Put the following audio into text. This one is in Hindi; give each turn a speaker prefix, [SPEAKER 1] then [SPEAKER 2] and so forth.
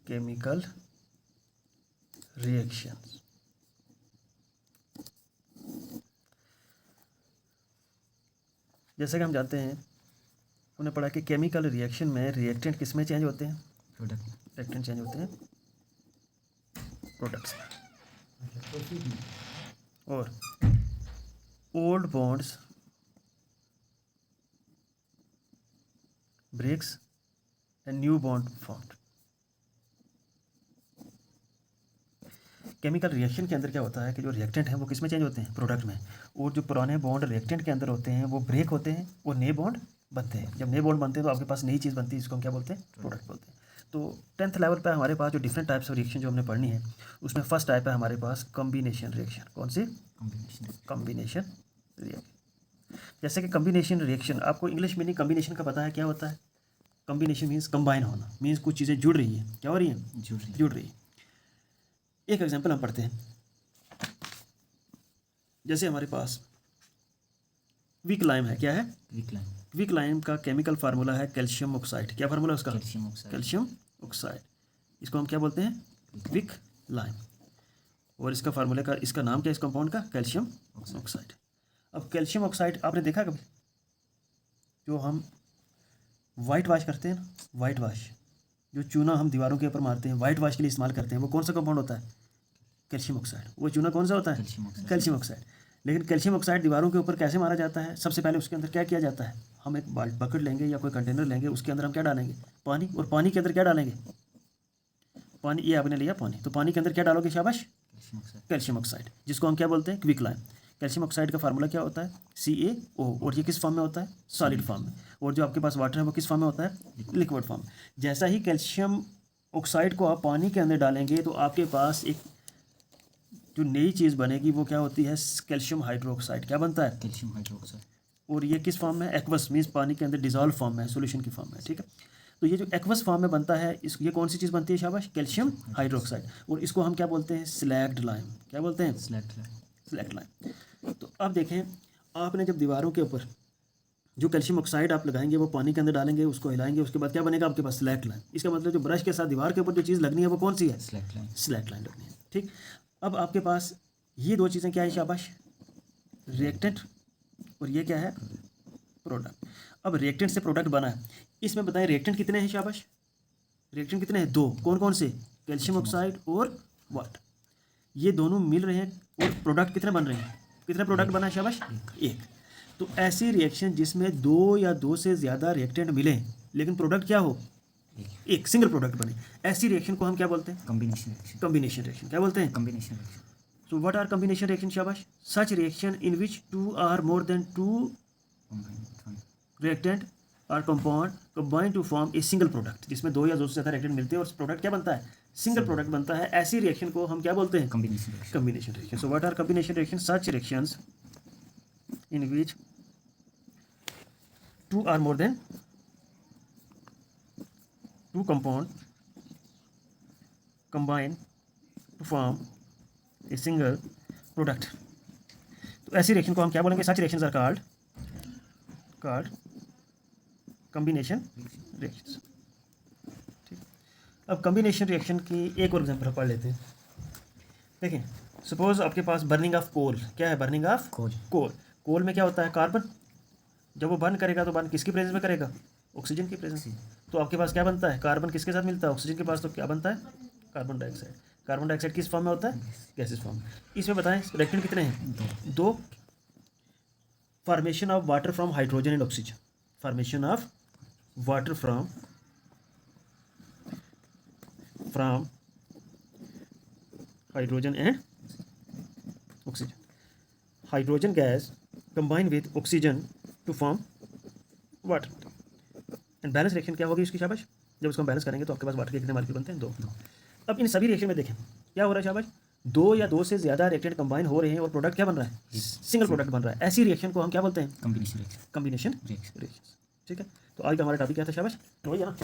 [SPEAKER 1] Chemical reactions. जैसे कि हम जानते हैं, उन्हें पढ़ा कि केमिकल रिएक्शन में रिएक्टेंट किस में चेंज होते हैं? रिएक्टेंट चेंज होते हैं प्रोडक्ट्स में। और old bonds breaks and new bond formed. Chemical reaction के अंदर क्या होता है कि जो रिएक्टेंट हैं वो किस में चेंज होते हैं? प्रोडक्ट में। और जो पुराने बॉन्ड रिएक्टेंट के अंदर होते हैं वो ब्रेक होते हैं और नए बॉन्ड बनते हैं। जब नए बॉन्ड बनते हैं तो आपके पास नई चीज़ बनती है, इसको हम क्या बोलते हैं? प्रोडक्ट बोलते हैं। तो 10th लेवल पे हमारे पास जो डिफरेंट टाइप्स ऑफ रिएक्शन जो हमने पढ़नी है, उसमें फर्स्ट टाइप है हमारे पास कॉम्बिनेशन रिएक्शन। कौन सी? Combination reaction. जैसे कि कॉम्बिनेशन रिएक्शन, आपको इंग्लिश मीनिंग कॉम्बिनेशन का पता है क्या होता है? कॉम्बिनेशन मीन्स कंबाइन होना, मीन्स कुछ चीज़ें जुड़ रही हैं। क्या हो रही हैं? जुड़ रही है। एक एग्जांपल हम पढ़ते हैं। जैसे हमारे पास वीक लाइम है। क्या है? वीक लाइम का केमिकल फार्मूला है कैल्शियम ऑक्साइड। क्या फार्मूला है उसका? Calcium oxide. इसको हम क्या बोलते हैं? Weak lime. और इसका फार्मूला का, इसका नाम क्या है इस कंपाउंड का? Calcium oxide. अब कैल्शियम ऑक्साइड आपने देखा कभी? जो हम वाइट वॉश करते हैं ना, वाइट वॉश, जो चूना हम दीवारों के ऊपर मारते हैं, वाइट वॉश के लिए इस्तेमाल करते हैं, वो कौन सा कंपाउंड होता है? Calcium oxide. वो चूना कौन सा होता है? Calcium oxide. लेकिन कैल्शियम ऑक्साइड दीवारों के ऊपर कैसे मारा जाता है? सबसे पहले उसके अंदर क्या किया जाता है? हम एक बकेट लेंगे या कोई कंटेनर लेंगे, उसके अंदर हम क्या डालेंगे? पानी। और पानी के अंदर क्या डालेंगे? पानी। ये आपने लिया पानी, तो पानी के अंदर क्या डालोगे? शाबाश, कैल्शियम ऑक्साइड, जिसको हम क्या बोलते हैं? Quick lime. कैल्शियम ऑक्साइड का फार्मूला क्या होता है? CaO। और ये किस फॉर्म में होता है? सॉलिड फॉर्म में। और जो आपके पास वाटर है वो किस फॉर्म में होता है? लिक्विड फॉर्म में। जैसा ही कैल्शियम ऑक्साइड को आप पानी के अंदर डालेंगे तो आपके पास एक जो नई चीज़ बनेगी वो क्या होती है? Calcium hydroxide. क्या बनता है? Calcium hydroxide. और ये किस फॉर्म में? एक्वस, मीन्स पानी के अंदर डिजॉल्व फॉर्म में, सोल्यूशन की फॉर्म में। ठीक है। तो ये जो एक्वस फॉर्म में बनता है, इस ये कौन सी चीज़ बनती है? शाबाश, कैल्शियम हाइड्रोक्साइड। और इसको हम क्या बोलते हैं? Slagged lime. क्या बोलते हैं? Slagged lime. तो अब देखें, आपने जब दीवारों के ऊपर जो कैल्शियम ऑक्साइड आप लगाएंगे वो पानी के अंदर डालेंगे, उसको हिलाएंगे, उसके बाद क्या बनेगा आपके पास? Slagged lime. इसका मतलब जो ब्रश के साथ दीवार के ऊपर जो चीज़ लगनी है वो कौन सी है? स्लैग्ड लाइम लगनी है। ठीक। अब आपके पास ये दो चीज़ें क्या है? शाबाश, रिएक्टेंट, और ये क्या है? प्रोडक्ट। अब रिएक्टेंट से प्रोडक्ट बना है, इसमें बताएं रिएक्टेंट कितने हैं? शाबाश, रिएक्टेंट कितने हैं? 2। कौन कौन से? कैल्शियम ऑक्साइड और वाटर। ये दोनों मिल रहे हैं और प्रोडक्ट कितने बन रहे हैं? कितने प्रोडक्ट बना है? शाबाश, 1। तो ऐसी रिएक्शन जिसमें 2 या 2 से ज़्यादा रिएक्टेंट मिले लेकिन प्रोडक्ट क्या हो? एक सिंगल प्रोडक्ट बने, ऐसी रिएक्शन को हम क्या बोलते हैं? Combination reaction. क्या बोलते हैं? Combination reaction. So what are combination reaction? शाबाश, such reaction in which 2 or more than 2 reactant or compound combine to form a single product, जिसमें 2 या 2 से ज़्यादा रिएक्टेंट मिलते हैं और प्रोडक्ट क्या बनता है? सिंगल प्रोडक्ट बनता है। ऐसी रिएक्शन को हम क्या बोलते हैं? Combination reaction. So what are combination reaction? Such reactions in which 2 or more than 2 compound combine to form a single product. तो ऐसी रिएक्शन को हम क्या बोलेंगे? Such reactions are called combination reactions. ठीक। अब कॉम्बिनेशन रिएक्शन की एक और एग्जांपल पढ़ लेते हैं। देखिए, सपोज आपके पास बर्निंग ऑफ कोल। क्या है? Burning of coal. कोल में क्या होता है? कार्बन। जब वो बर्न करेगा तो बर्न किसकी प्रेजेंस में करेगा? ऑक्सीजन की प्रेजेंस। तो आपके पास क्या बनता है? कार्बन किसके साथ मिलता है? ऑक्सीजन के पास। तो क्या बनता है? Carbon dioxide. कार्बन डाइऑक्साइड किस फॉर्म में होता है? गैसेस फॉर्म में। इसमें बताएं रिएक्टेंट कितने हैं? 2। Formation of water from hydrogen and oxygen. Formation of water from hydrogen and oxygen. Hydrogen gas combine with oxygen to form water. And balance reaction क्या होगी उसकी? शाबाश, जब उसको हम बैलेंस करेंगे तो आपके पास वाटर के कितने मॉलिक्यूल बनते हैं? 2। अब इन सभी रिएक्शन में देखें क्या हो रहा है? शाबाश, 2 या 2 से ज़्यादा रिएक्टेंट कंबाइन हो रहे हैं और प्रोडक्ट क्या बन रहा है? सिंगल प्रोडक्ट बन रहा है। ऐसी रिएक्शन को हम क्या बोलते हैं? Combination reaction. ठीक है। तो आज का हमारा टॉपिक क्या था? शाबाश, वही है ना।